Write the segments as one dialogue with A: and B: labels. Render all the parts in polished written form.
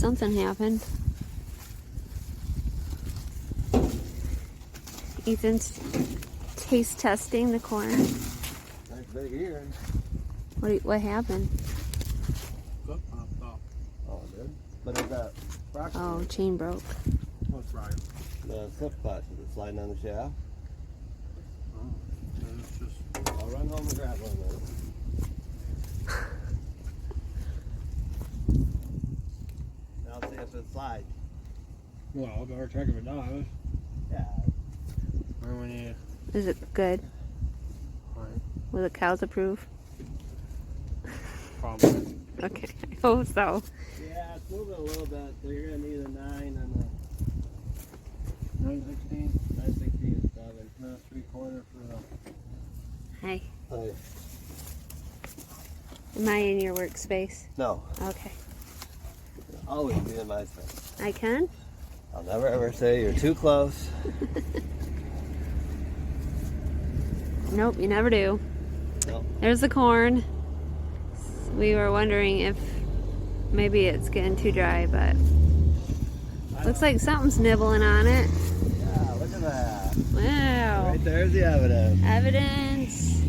A: Something happened. Ethan's taste testing the corn.
B: Nice big ear.
A: What happened?
C: Foot popped off.
B: Oh, it did? But is that fracture?
A: Oh, chain broke.
C: That's right.
B: The slip clutch, is it sliding on the shaft?
C: Oh, and it's just,
B: I'll run home and grab one then. Now see if it slides.
C: well, better check if it does.
B: Yeah.
C: Or when you,
A: Is it good?
C: right,
A: Will the cows approve?
C: probably.
A: Okay, I hope so.
B: Yeah, it's moving a little bit, so you're going to need a 9 and
C: 916?
B: a 916 and 7.
C: No, 3/4 for the.
A: Hi.
B: Hi.
A: Am I in your workspace?
B: No,
A: Okay.
B: always be in my space.
A: I can?
B: I'll never ever say you're too close.
A: Nope, you never do.
B: Nope.
A: There's the corn. We were wondering if maybe it's getting too dry, but looks like something's nibbling on it.
B: Yeah, look at that.
A: Wow.
B: Right there's the evidence.
A: Evidence.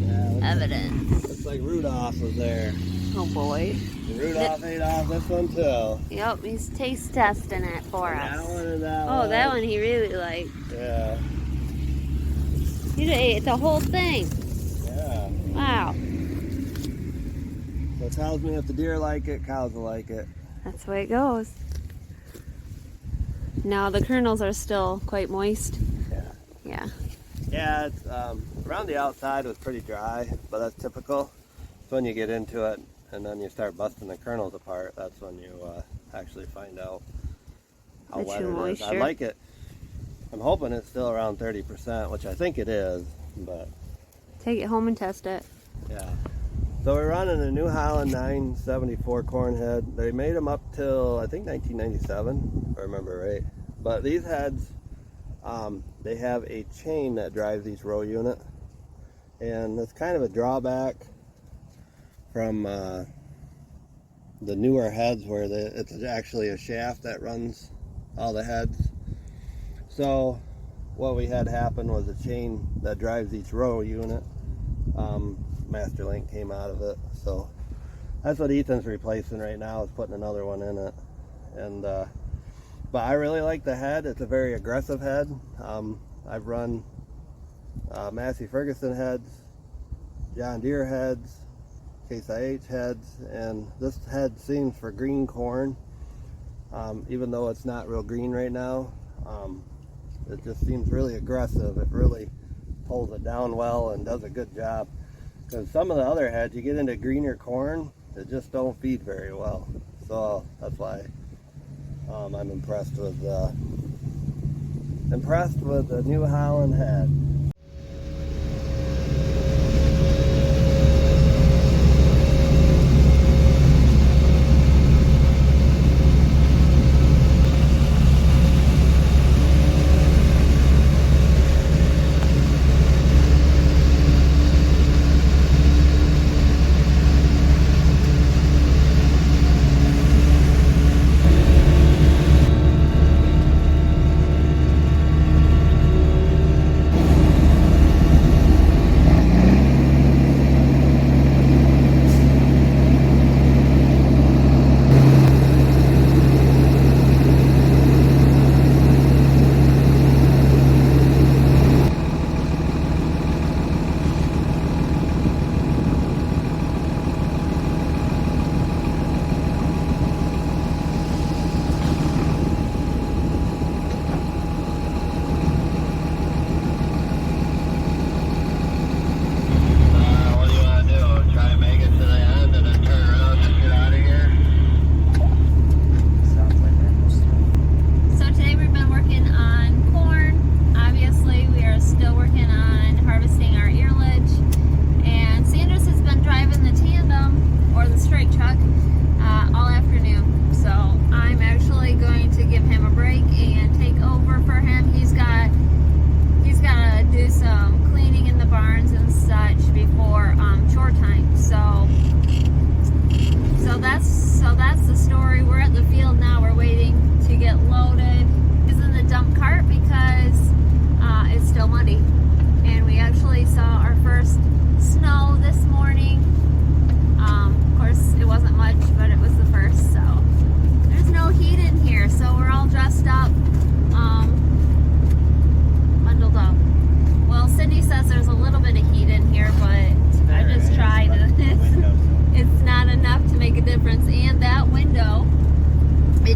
B: Yeah,
A: Evidence.
B: looks like Rudolph was there.
A: Oh boy.
B: Rudolph ate off this one too.
A: Yep, he's taste testing it for
B: And that
A: us.
B: one and that one.
A: Oh, that one he really liked.
B: Yeah.
A: He ate the whole thing.
B: Yeah.
A: Wow.
B: So it tells me if the deer like it, cows will like it.
A: That's the way it goes. Now the kernels are still quite moist.
B: Yeah.
A: Yeah.
B: Yeah, it's around the outside was pretty dry, but that's typical. It's when you get into it and then you start busting the kernels apart, that's when you actually find out how
A: The
B: wet
A: true
B: it is. I
A: moisture.
B: like it. I'm hoping it's still around 30%, which I think it is, but
A: Take it home and test it.
B: yeah. So we're running a New Holland 974 corn head. They made them up till I think 1997, if I remember right. But these heads, they have a chain that drives each row unit, and that's kind of a drawback from the newer heads where it's actually a shaft that runs all the heads. So what we had happen was a chain that drives each row unit. Master Link came out of it, so that's what Ethan's replacing right now, is putting another one in it. And but I really like the head. It's a very aggressive head. I've run Massey Ferguson heads, John Deere heads, Case IH heads, and this head seems for green corn, even though it's not real green right now. It just seems really aggressive. It really pulls it down well and does a good job. Because some of the other heads, you get into greener corn, it just don't feed very well. So that's why I'm impressed with the New Holland head.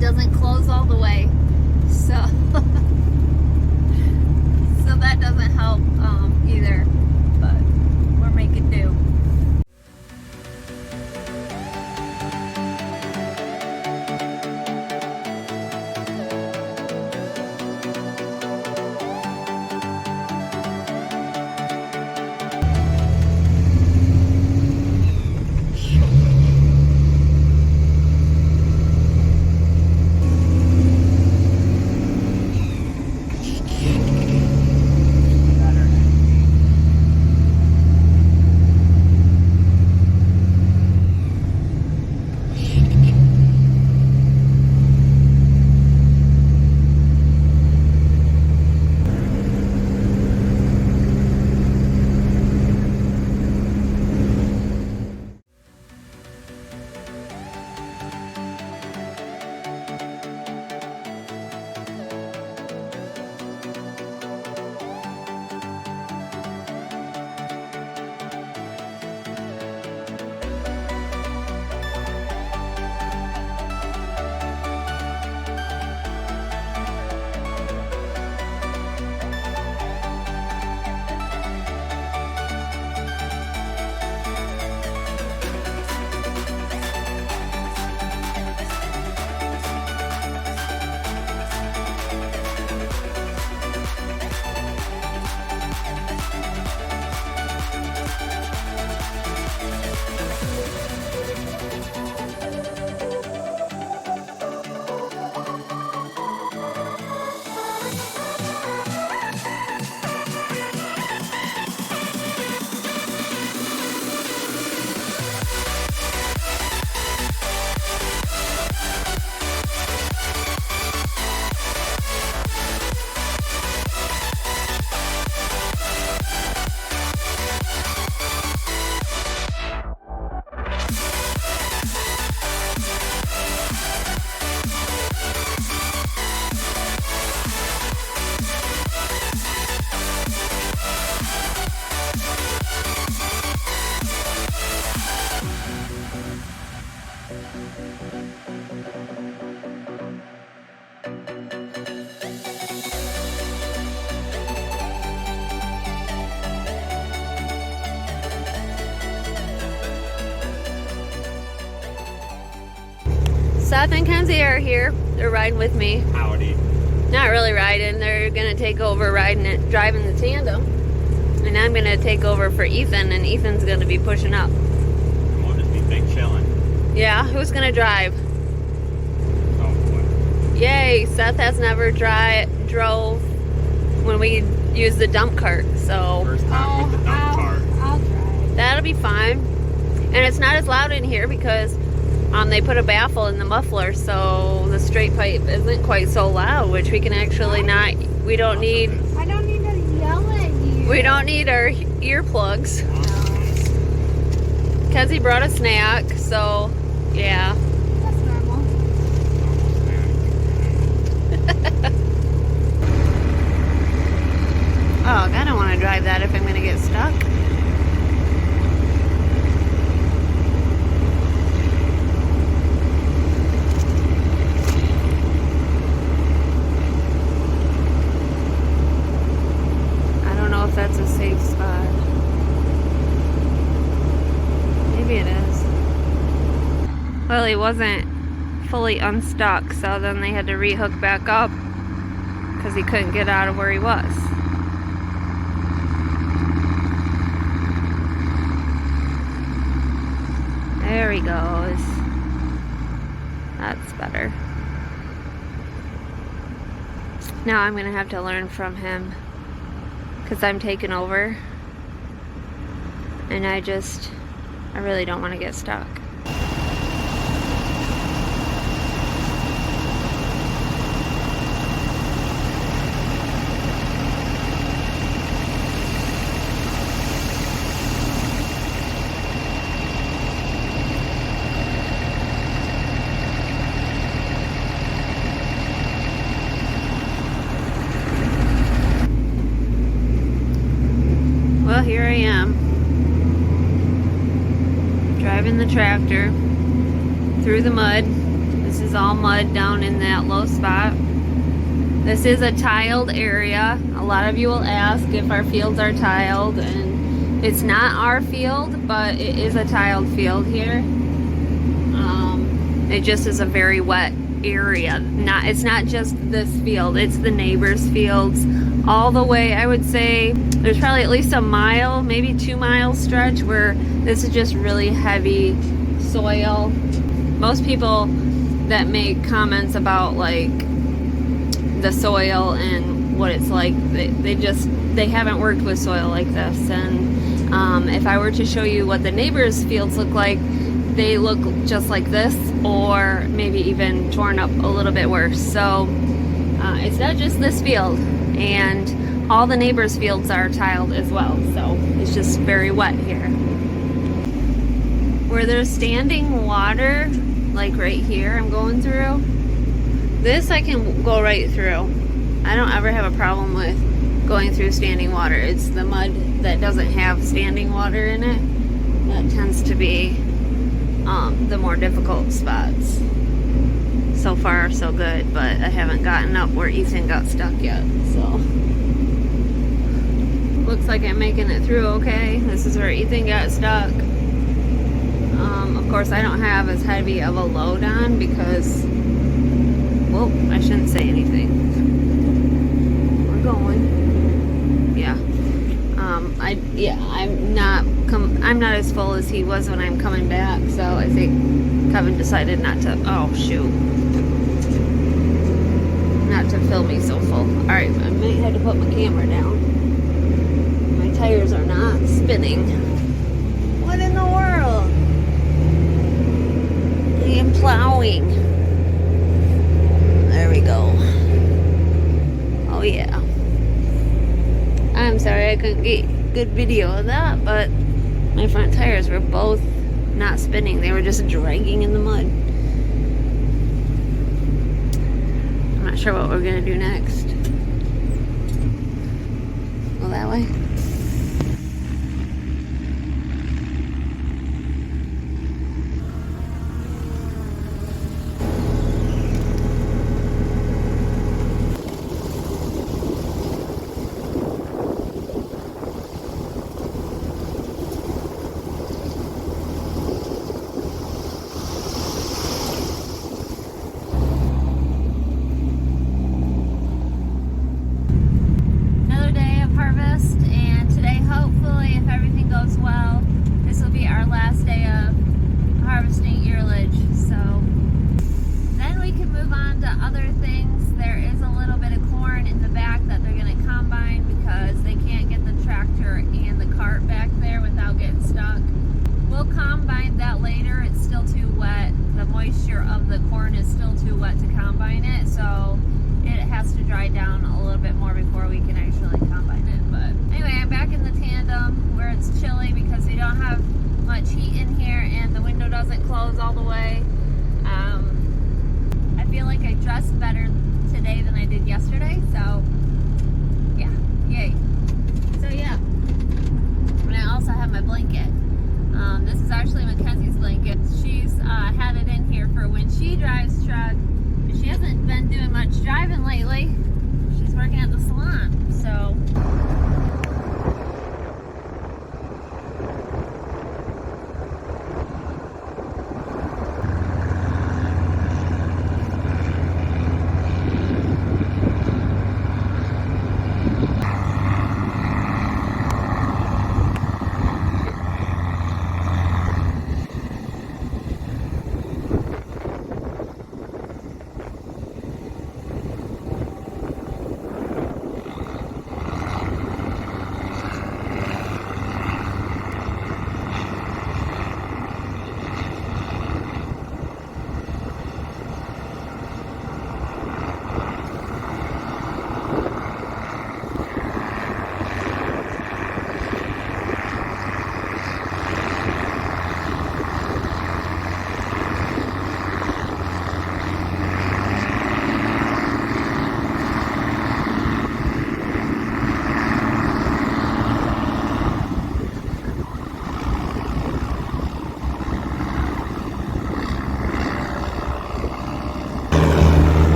A: it doesn't close all the way. So, so that doesn't help either. But we're making do. Seth and Mackenzie are here. They're riding with me.
C: Howdy.
A: Not really riding. They're gonna take over driving the Tandem, and I'm gonna take over for Ethan, and Ethan's gonna be pushing up.
C: We'll just be big chilling.
A: Yeah, who's gonna drive?
C: Oh boy.
A: Yay! Seth has never drove when we used the dump cart, so
C: First time with the dump cart.
D: I'll drive.
A: that'll be fine. And it's not as loud in here because they put a baffle in the muffler, so the straight pipe isn't quite so loud, which we can actually not. We don't need.
D: I don't need to yell at you.
A: We don't need our earplugs. Kenzie brought a snack, so yeah.
D: That's normal.
A: Oh, I don't want to drive that if I'm going to get stuck. I don't know if that's a safe spot. Maybe it is. Well, he wasn't fully unstuck, so then they had to re-hook back up because he couldn't get out of where he was. There he goes. That's better. Now I'm gonna have to learn from him because I'm taking over, and I really don't want to get stuck. Well, here I am, driving the tractor through the mud. This is all mud down in that low spot. This is a tiled area. A lot of you will ask if our fields are tiled, and it's not our field, but it is a tiled field here. It just is a very wet area. It's not just this field, it's the neighbors' fields all the way. I would say there's probably at least a mile, maybe 2 mile stretch where this is just really heavy soil. Most people that make comments about like the soil and what it's like, they haven't worked with soil like this. And if I were to show you what the neighbors' fields look like, they look just like this, or maybe even torn up a little bit worse. So it's not just this field, and all the neighbors' fields are tiled as well. So it's just very wet here. Where there's standing water, like right here I'm going through, this I can go right through. I don't ever have a problem with going through standing water. It's the mud that doesn't have standing water in it that tends to be the more difficult spots. So far so good, but I haven't gotten up where Ethan got stuck yet, so looks like I'm making it through okay. This is where Ethan got stuck. Of course I don't have as heavy of a load on because, well, I shouldn't say anything. We're going. Yeah. I'm not as full as he was when I'm coming back, so I think Kevin decided not to, oh shoot, not to fill me so full. Alright, I might have to put my camera down. My tires are not spinning. What in the world? I am plowing. There we go. Oh yeah. I'm sorry I couldn't get good video of that, but my front tires were both not spinning. They were just dragging in the mud. I'm not sure what we're gonna do next. Go that way? Down a little bit more before we can actually combine it. But anyway, I'm back in the Tandem where it's chilly because we don't have much heat in here and the window doesn't close all the way. I feel like I dressed better today than I did yesterday, so yeah, yay. So yeah, and I also have my blanket. This is actually Mackenzie's blanket. She's had it in here for when she drives truck. She hasn't been doing much driving lately. She's working at the salon, so.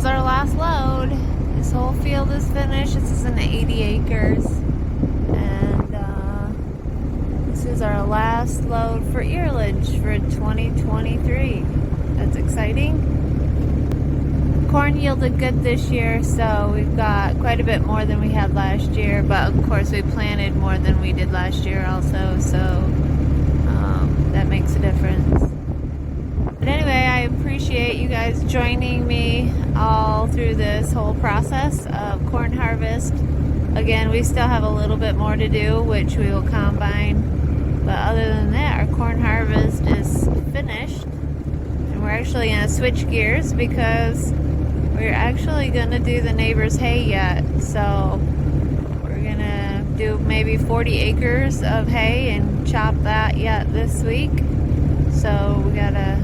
A: is our last load. This whole field is finished. This is an 80 acres. And this is our last load for Earlage for 2023. That's exciting. Corn yielded good this year, so we've got quite a bit more than we had last year, but of course we planted more than we did last year also, so that makes a difference. But anyway, I appreciate you guys joining me all through this whole process of corn harvest. Again, we still have a little bit more to do, which we will combine, but other than that, our corn harvest is finished, and we're actually going to switch gears because we're actually going to do the neighbor's hay yet. So we're going to do maybe 40 acres of hay and chop that yet this week. So we got to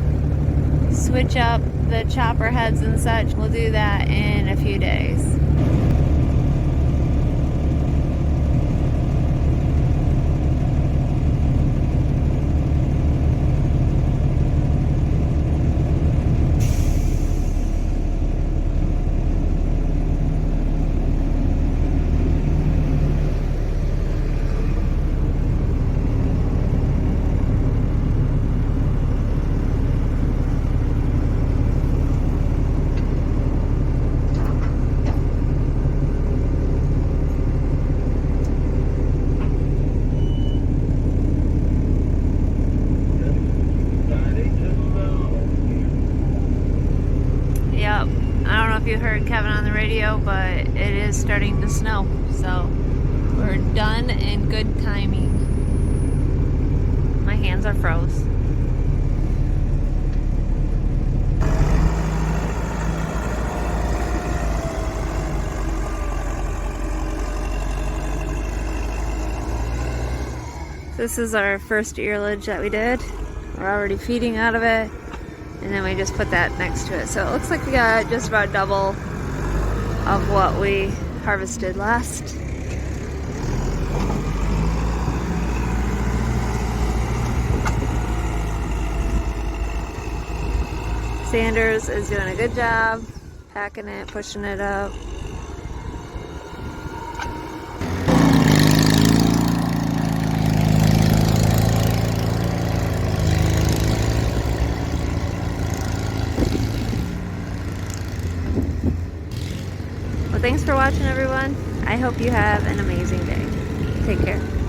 A: switch up the chopper heads and such. We'll do that in a few days. You heard Kevin on the radio, but it is starting to snow, so we're done in good timing. My hands are froze. This is our first earlage that we did. We're already feeding out of it. And then we just put that next to it. So it looks like we got just about double of what we harvested last. Sanders is doing a good job packing it, pushing it up. Thanks for watching, everyone. I hope you have an amazing day. Take care.